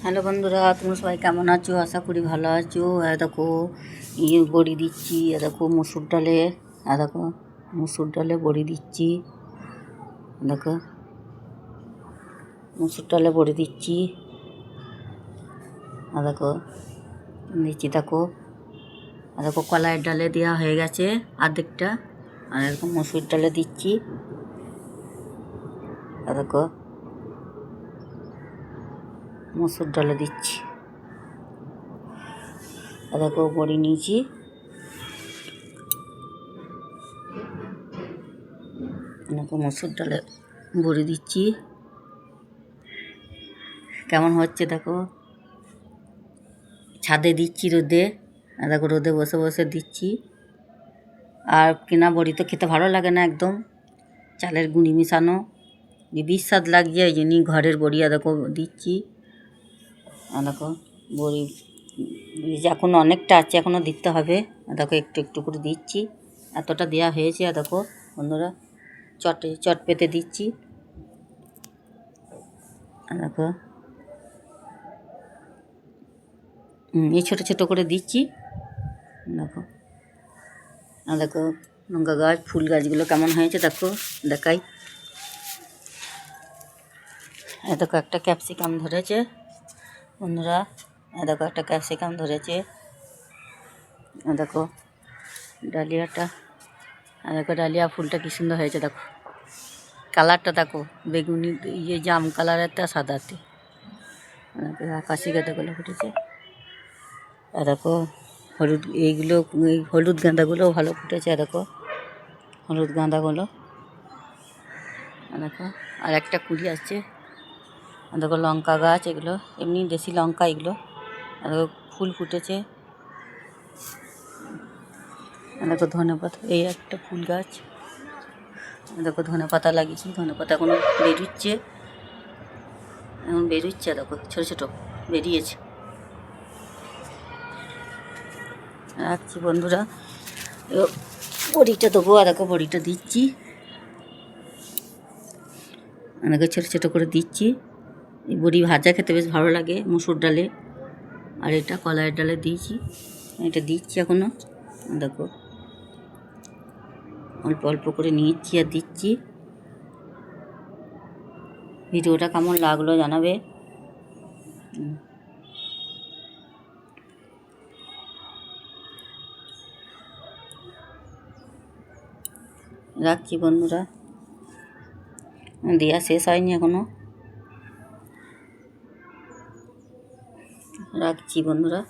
Hello বন্ধুরা, তোমরা সবাই কেমন আছো? আশা করি ভালো আছো। দেখো বড়ি দিচ্ছি। দেখো মুসুর ডালে, দেখো মুসুর ডালে বড়ি দিচ্ছি। দেখো মুসুর ডালে বড়ি দিচ্ছি। দেখো দিচ্ছি। দেখো দেখো কলাইয়ের ডালে দেওয়া হয়ে গেছে অর্ধেকটা, আর এরকম মুসুর ডালে দিচ্ছি। দেখো মুসুর ডালে দিচ্ছি। দেখো বড়ি নিয়েছি। দেখো মুসুর ডালে বড়ি দিচ্ছি। কেমন হচ্ছে দেখো। ছাদে দিচ্ছি রোদে। দেখো রোদে বসে বসে দিচ্ছি। আর কেনা বড়ি তো খেতে ভালো লাগে না, একদম চালের গুঁড়ি মিশানো বিস্বাদ লাগছে। এই জন্যই ঘরের বড়ি দেখো দিচ্ছি। দেখো বড়ি এখন অনেকটা আছে, এখনও দিতে হবে। দেখো একটু একটু করে দিচ্ছি। এতটা দেওয়া হয়েছে। দেখো বন্ধুরা চট পেতে দিচ্ছি। দেখো এই ছোটো ছোটো করে দিচ্ছি। দেখো দেখো লঙ্কা গাছ, ফুল গাছগুলো কেমন হয়েছে দেখো, দেখাই। দেখো একটা ক্যাপসিকাম ধরেছে বন্ধুরা। দেখো একটা ক্যাপসিকাম ধরেছে। দেখো ডালিয়াটা, দেখো ডালিয়া ফুলটা কী সুন্দর হয়েছে। দেখো কালারটা দেখো, বেগুনি জাম কালারেরটা সাদাতে। আকাশি গাঁদাগুলো ফুটেছে। দেখো হলুদ, এইগুলো এই হলুদ গাঁদাগুলোও ভালো ফুটেছে। দেখো হলুদ গাঁদাগুলো। দেখো আর একটা কুড়ি আছে। দেখো লঙ্কা গাছ, এগুলো এমনি দেশি লঙ্কা এগুলো। দেখো ফুল ফুটেছে। দেখো ধনেপাতা, এই একটা ফুল গাছ। দেখো ধনেপাতা লাগিয়েছি। ধনেপাতা এখনো বেরোচ্ছে, এখন বেরোচ্ছে। দেখো ছোটো ছোটো বেরিয়েছে। রাখছি বন্ধুরা, বড়িটা দেবো। দেখো বড়িটা দিচ্ছি। দেখো ছোটো ছোটো করে দিচ্ছি। এই বড়ি ভাজা খেতে বেশ ভালো লাগে মুসুর ডালে। আর এটা কলাইয়ের ডালে দিয়েছি, এটা দিচ্ছি এখনও। দেখো অল্প অল্প করে নিচ্ছি আর দিচ্ছি। ভিডিওটা কেমন লাগলো জানাবে। রাখছি বন্ধুরা, দেওয়া শেষ হয়নি এখনও। রাখছি বন্ধুরা।